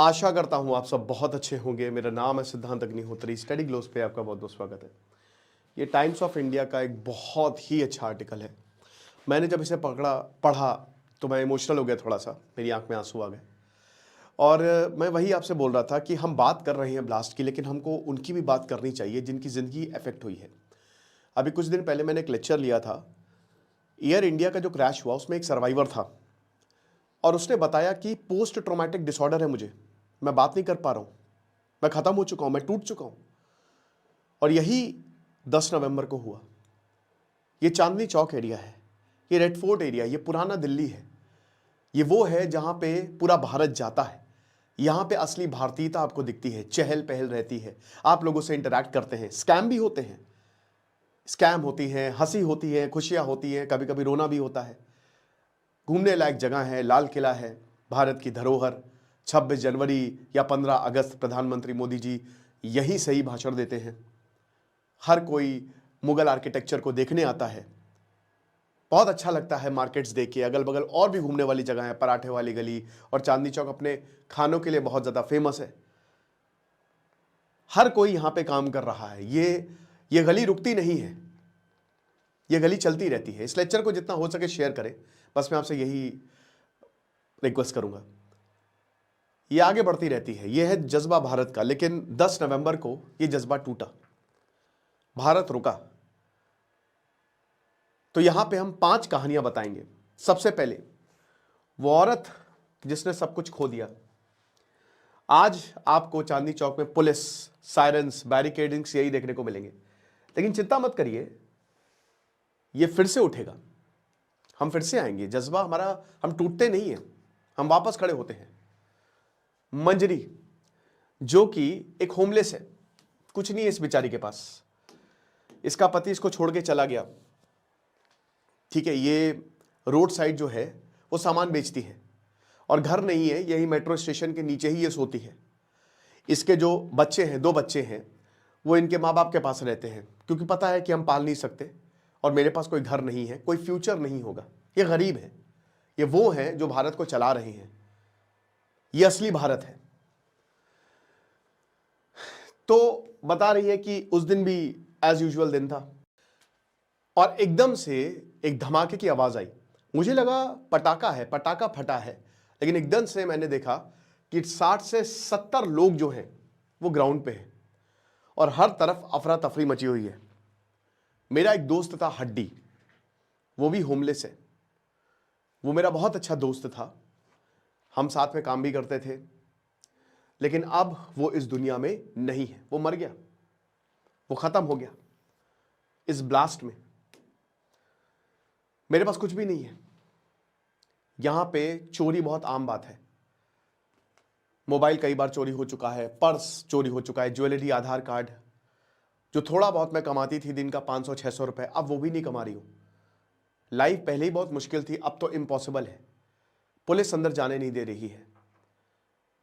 आशा करता हूँ आप सब बहुत अच्छे होंगे। मेरा नाम है सिद्धांत अग्निहोत्री। स्टडी ग्लोस पे आपका बहुत बहुत स्वागत है। ये टाइम्स ऑफ इंडिया का एक बहुत ही अच्छा आर्टिकल है। मैंने जब इसे पढ़ा तो मैं इमोशनल हो गया, थोड़ा सा मेरी आंख में आंसू आ गए। और मैं वही आपसे बोल रहा था कि हम बात कर रहे हैं ब्लास्ट की, लेकिन हमको उनकी भी बात करनी चाहिए जिनकी ज़िंदगी अफेक्ट हुई है। अभी कुछ दिन पहले मैंने एक लेक्चर लिया था। एयर इंडिया का जो क्रैश हुआ उसमें एक सर्वाइवर था और उसने बताया कि पोस्ट ट्रॉमेटिक डिसऑर्डर है मुझे, मैं बात नहीं कर पा रहा हूँ, मैं ख़त्म हो चुका हूँ, मैं टूट चुका हूँ। और यही 10 नवंबर को हुआ। ये चांदनी चौक एरिया है, ये रेड फोर्ट एरिया, ये पुराना दिल्ली है। ये वो है जहाँ पे पूरा भारत जाता है। यहाँ पे असली भारतीयता आपको दिखती है, चहल पहल रहती है, आप लोगों से इंटरैक्ट करते हैं। स्कैम भी होते हैं, स्कैम होती हैं, हंसी होती है, खुशियाँ होती हैं, कभी कभी रोना भी होता है। घूमने लायक जगह है, लाल किला है, भारत की धरोहर। 26 जनवरी या 15 अगस्त प्रधानमंत्री मोदी जी यहीं से ही भाषण देते हैं। हर कोई मुगल आर्किटेक्चर को देखने आता है, बहुत अच्छा लगता है। मार्केट्स देख के, अगल बगल और भी घूमने वाली जगह है, पराठे वाली गली और चांदनी चौक अपने खानों के लिए बहुत ज़्यादा फेमस है। हर कोई यहाँ पे काम कर रहा है। ये गली रुकती नहीं है, ये गली चलती रहती है। इस लेक्चर को जितना हो सके शेयर करें, बस मैं आपसे यही रिक्वेस्ट करूंगा। ये आगे बढ़ती रहती है, ये है जज्बा भारत का। लेकिन 10 नवंबर को ये जज्बा टूटा, भारत रुका। तो यहां पे हम 5 कहानियां बताएंगे। सबसे पहले वो औरत जिसने सब कुछ खो दिया। आज आपको चांदनी चौक में पुलिस, सायरन्स, बैरिकेडिंग्स यही देखने को मिलेंगे। लेकिन चिंता मत करिए, ये फिर से उठेगा, हम फिर से आएंगे। जज्बा हमारा, हम टूटते नहीं हैं, हम वापस खड़े होते हैं। मंजरी जो कि एक होमलेस है, कुछ नहीं है इस बेचारी के पास, इसका पति इसको छोड़ के चला गया। ठीक है, ये रोड साइड जो है वो सामान बेचती है और घर नहीं है, यही मेट्रो स्टेशन के नीचे ही ये सोती है। इसके जो बच्चे हैं, 2 बच्चे हैं, वो इनके माँ बाप के पास रहते हैं, क्योंकि पता है कि हम पाल नहीं सकते और मेरे पास कोई घर नहीं है, कोई फ्यूचर नहीं होगा। ये गरीब है, ये वो हैं जो भारत को चला रहे हैं। ये असली भारत है। तो बता रही है कि उस दिन भी एज यूजुअल दिन था और एकदम से एक धमाके की आवाज आई। मुझे लगा पटाखा है, पटाखा फटा है, लेकिन एकदम से मैंने देखा कि 60 से 70 लोग जो हैं वो ग्राउंड पे हैं और हर तरफ अफरा तफरी मची हुई है। मेरा एक दोस्त था हड्डी, वो भी होमलेस है। वो मेरा बहुत अच्छा दोस्त था, हम साथ में काम भी करते थे, लेकिन अब वो इस दुनिया में नहीं है। वो मर गया, वो खत्म हो गया इस ब्लास्ट में। मेरे पास कुछ भी नहीं है। यहां पे चोरी बहुत आम बात है। मोबाइल कई बार चोरी हो चुका है, पर्स चोरी हो चुका है, ज्वेलरी, आधार कार्ड। जो थोड़ा बहुत मैं कमाती थी दिन का 500-600 रुपए, अब वो भी नहीं कमा रही हूं। लाइफ पहले ही बहुत मुश्किल थी, अब तो इम्पॉसिबल है। पुलिस अंदर जाने नहीं दे रही है।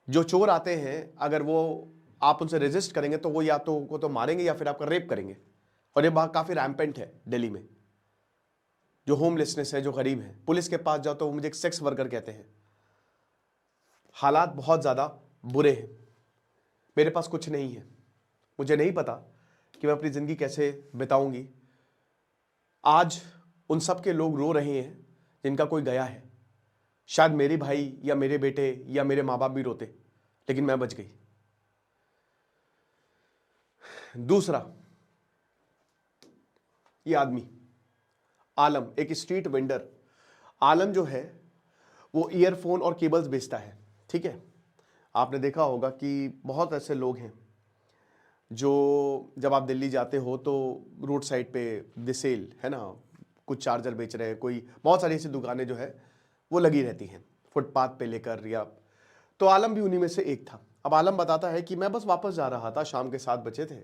जो चोर आते हैं, अगर वो आप उनसे रेजिस्ट करेंगे तो वो या तो को तो मारेंगे या फिर आपका रेप करेंगे। और ये बात काफ़ी रैम्पेंट है दिल्ली में। जो होमलेसनेस है, जो गरीब है, पुलिस के पास जाओ तो वो मुझे एक सेक्स वर्कर कहते हैं। हालात बहुत ज़्यादा बुरे हैं। मेरे पास कुछ नहीं है, मुझे नहीं पता कि मैं अपनी ज़िंदगी कैसे बिताऊंगी। आज उन सब के लोग रो रहे हैं जिनका कोई गया है। शायद मेरे भाई या मेरे बेटे या मेरे माँ बाप भी रोते, लेकिन मैं बच गई। दूसरा, ये आदमी आलम, एक स्ट्रीट वेंडर। आलम जो है वो ईयरफोन और केबल्स बेचता है। ठीक है, आपने देखा होगा कि बहुत ऐसे लोग हैं जो जब आप दिल्ली जाते हो तो रोड साइड पे दिसेल है ना, कुछ चार्जर बेच रहे हैं, कोई बहुत सारी ऐसी दुकानें जो है वो लगी रहती हैं फुटपाथ पे लेकर। या तो आलम भी उन्हीं में से एक था। अब आलम बताता है कि मैं बस वापस जा रहा था, शाम के 7 बजे थे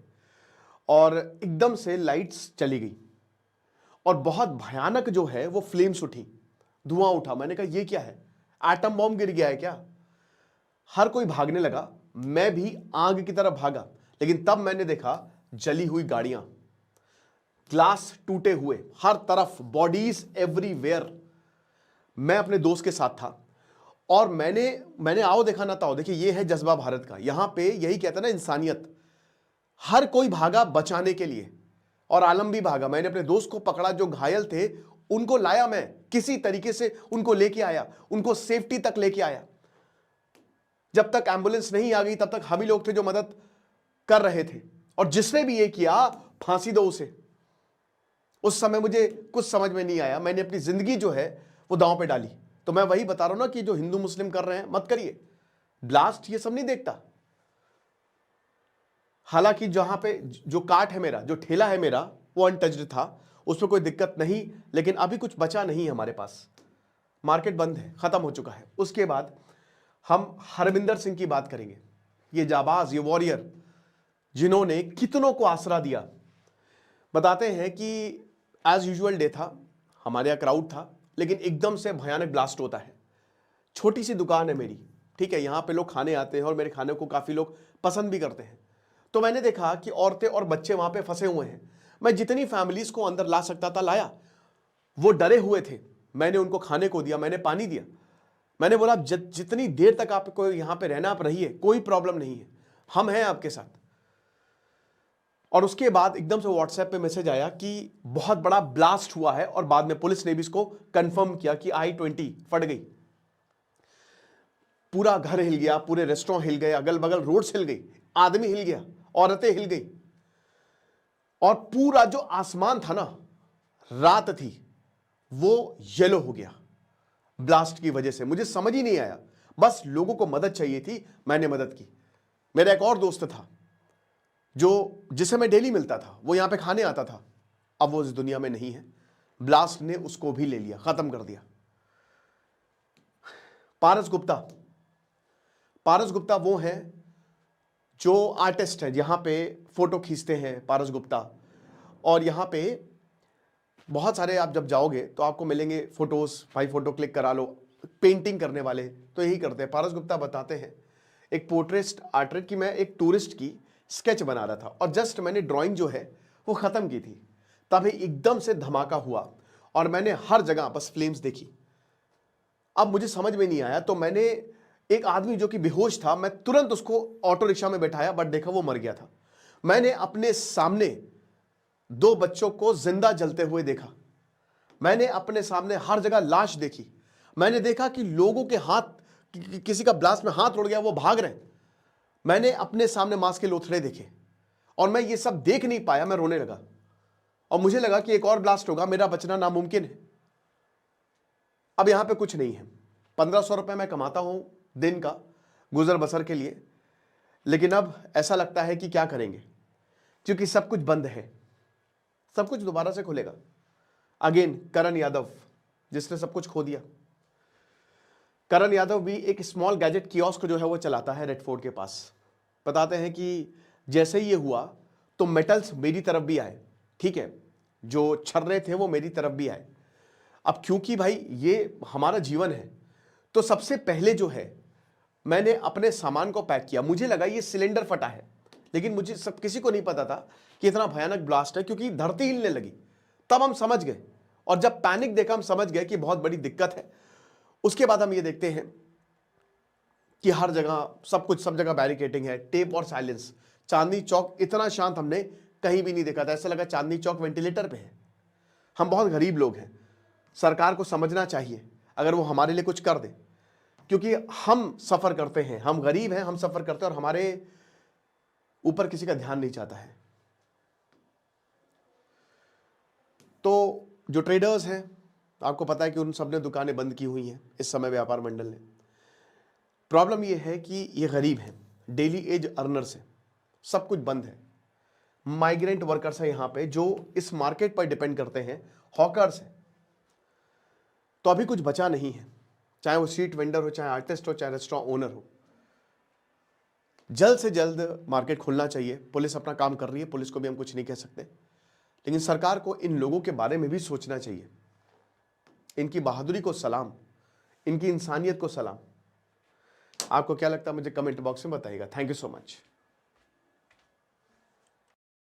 और एकदम से लाइट्स चली गई और बहुत भयानक जो है वो फ्लेम्स उठी, धुआं उठा। मैंने कहा ये क्या है, एटम बॉम्ब गिर गया है क्या? हर कोई भागने लगा, मैं भी आग की तरफ भागा। लेकिन तब मैंने देखा जली हुई गाड़ियां, ग्लास टूटे हुए, हर तरफ बॉडीज एवरीवेयर। मैं अपने दोस्त के साथ था और मैंने आओ देखा ना ताओ, देखिए ये है जज्बा भारत का। यहां पे यही कहता है ना इंसानियत। हर कोई भागा बचाने के लिए, और आलम भी भागा। मैंने अपने दोस्त को पकड़ा जो घायल थे, उनको लाया, मैं किसी तरीके से उनको लेके आया, उनको सेफ्टी तक लेके आया। जब तक एम्बुलेंस नहीं आ गई तब तक हम ही लोग थे जो मदद कर रहे थे। और जिसने भी ये किया, फांसी दो उसे। उस समय मुझे कुछ समझ में नहीं आया, मैंने अपनी जिंदगी जो है वो दांव पे डाली। तो मैं वही बता रहा हूं ना कि जो हिंदू मुस्लिम कर रहे हैं मत करिए। ब्लास्ट ये सब नहीं देखता। हालांकि जहां पे जो काट है मेरा, जो ठेला है मेरा, वो अनटच्ड था, उसमें कोई दिक्कत नहीं। लेकिन अभी कुछ बचा नहीं हमारे पास, मार्केट बंद है, खत्म हो चुका है। उसके बाद हम हरविंदर सिंह की बात करेंगे। ये जाबाज, ये वॉरियर, जिन्होंने कितनों को आसरा दिया। बताते हैं कि एज यूजुअल डे था, हमारे यहाँ क्राउड था, लेकिन एकदम से भयानक ब्लास्ट होता है। छोटी सी दुकान है मेरी, ठीक है, यहाँ पे लोग खाने आते हैं और मेरे खाने को काफ़ी लोग पसंद भी करते हैं। तो मैंने देखा कि औरतें और बच्चे वहाँ पे फंसे हुए हैं। मैं जितनी फैमिलीज को अंदर ला सकता था लाया। वो डरे हुए थे, मैंने उनको खाने को दिया, मैंने पानी दिया। मैंने बोला जितनी देर तक आपको यहाँ पे रहना आप रहिए, कोई प्रॉब्लम नहीं है, हम हैं आपके साथ। और उसके बाद एकदम से व्हाट्सएप पे मैसेज आया कि बहुत बड़ा ब्लास्ट हुआ है, और बाद में पुलिस ने भी इसको कंफर्म किया कि I-20 फट गई। पूरा घर हिल गया, पूरे रेस्टोरेंट हिल गए, अगल बगल रोड्स हिल गई, आदमी हिल गया, औरतें हिल गई। और पूरा जो आसमान था ना, रात थी, वो येलो हो गया ब्लास्ट की वजह से। मुझे समझ ही नहीं आया, बस लोगों को मदद चाहिए थी, मैंने मदद की। मेरा एक और दोस्त था जिसे मैं डेली मिलता था, वो यहां पे खाने आता था, अब वो इस दुनिया में नहीं है। ब्लास्ट ने उसको भी ले लिया, खत्म कर दिया। पारस गुप्ता वो हैं जो आर्टिस्ट है, यहां पे फोटो खींचते हैं पारस गुप्ता। और यहां पे बहुत सारे, आप जब जाओगे तो आपको मिलेंगे फोटोज, भाई फोटो क्लिक करा लो। पेंटिंग करने वाले तो यही करते हैं। पारस गुप्ता बताते हैं, एक पोर्ट्रेट आर्टिस्ट की, मैं एक टूरिस्ट की स्केच बना रहा था, और जस्ट मैंने ड्राइंग जो है वो खत्म की थी, तभी एकदम से धमाका हुआ और मैंने हर जगह बस फ्लेम्स देखी। अब मुझे समझ में नहीं आया, तो मैंने एक आदमी जो कि बेहोश था, मैं तुरंत उसको ऑटो रिक्शा में बैठाया, बट देखा वो मर गया था। मैंने अपने सामने 2 बच्चों को जिंदा जलते हुए देखा। मैंने अपने सामने हर जगह लाश देखी। मैंने देखा कि लोगों के हाथ, किसी का ब्लास्ट में हाथ उड़ गया, वो भाग रहे हैं। मैंने अपने सामने मांस के लोथड़े देखे, और मैं ये सब देख नहीं पाया, मैं रोने लगा। और मुझे लगा कि एक और ब्लास्ट होगा, मेरा बचना नामुमकिन है। अब यहां पे कुछ नहीं है। 1500 रुपए मैं कमाता हूं दिन का गुजर बसर के लिए, लेकिन अब ऐसा लगता है कि क्या करेंगे, क्योंकि सब कुछ बंद है। सब कुछ दोबारा से खुलेगा। अगेन करण यादव, जिसने सब कुछ खो दिया। करण यादव भी एक स्मॉल गैजेट कियोस्क जो है वो चलाता है रेड फोर्ट के पास। बताते हैं कि जैसे ही ये हुआ तो मेटल्स मेरी तरफ भी आए, ठीक है, जो छर्रे थे वो मेरी तरफ भी आए। अब क्योंकि भाई ये हमारा जीवन है, तो सबसे पहले जो है मैंने अपने सामान को पैक किया। मुझे लगा ये सिलेंडर फटा है, लेकिन मुझे सब किसी को नहीं पता था कि इतना भयानक ब्लास्ट है, क्योंकि धरती हिलने लगी। तब हम समझ गए, और जब पैनिक देखा हम समझ गए कि बहुत बड़ी दिक्कत है। उसके बाद हम ये देखते हैं कि हर जगह सब जगह बैरिकेडिंग है, टेप और साइलेंस। चांदनी चौक इतना शांत हमने कहीं भी नहीं देखा था, ऐसा लगा चांदनी चौक वेंटिलेटर पे है। हम बहुत गरीब लोग हैं, सरकार को समझना चाहिए अगर वो हमारे लिए कुछ कर दे, क्योंकि हम सफर करते हैं, हम गरीब हैं, हम सफर करते हैं, और हमारे ऊपर किसी का ध्यान नहीं चाहता है। तो जो ट्रेडर्स हैं, आपको पता है कि उन सब ने दुकानें बंद की हुई हैं इस समय, व्यापार मंडल ने। प्रॉब्लम यह है कि ये गरीब हैं, डेली एज अर्नर्स हैं, सब कुछ बंद है। माइग्रेंट वर्कर्स है यहाँ पे जो इस मार्केट पर डिपेंड करते हैं, हॉकर्स हैं। तो अभी कुछ बचा नहीं है, चाहे वो स्ट्रीट वेंडर हो, चाहे आर्टिस्ट हो, चाहे रेस्टोरेंट ओनर हो। जल्द से जल्द मार्केट खुलना चाहिए। पुलिस अपना काम कर रही है, पुलिस को भी हम कुछ नहीं कह सकते, लेकिन सरकार को इन लोगों के बारे में भी सोचना चाहिए। इनकी बहादुरी को सलाम, इनकी इंसानियत को सलाम। आपको क्या लगता है मुझे कमेंट बॉक्स में बताइएगा। Thank you so much.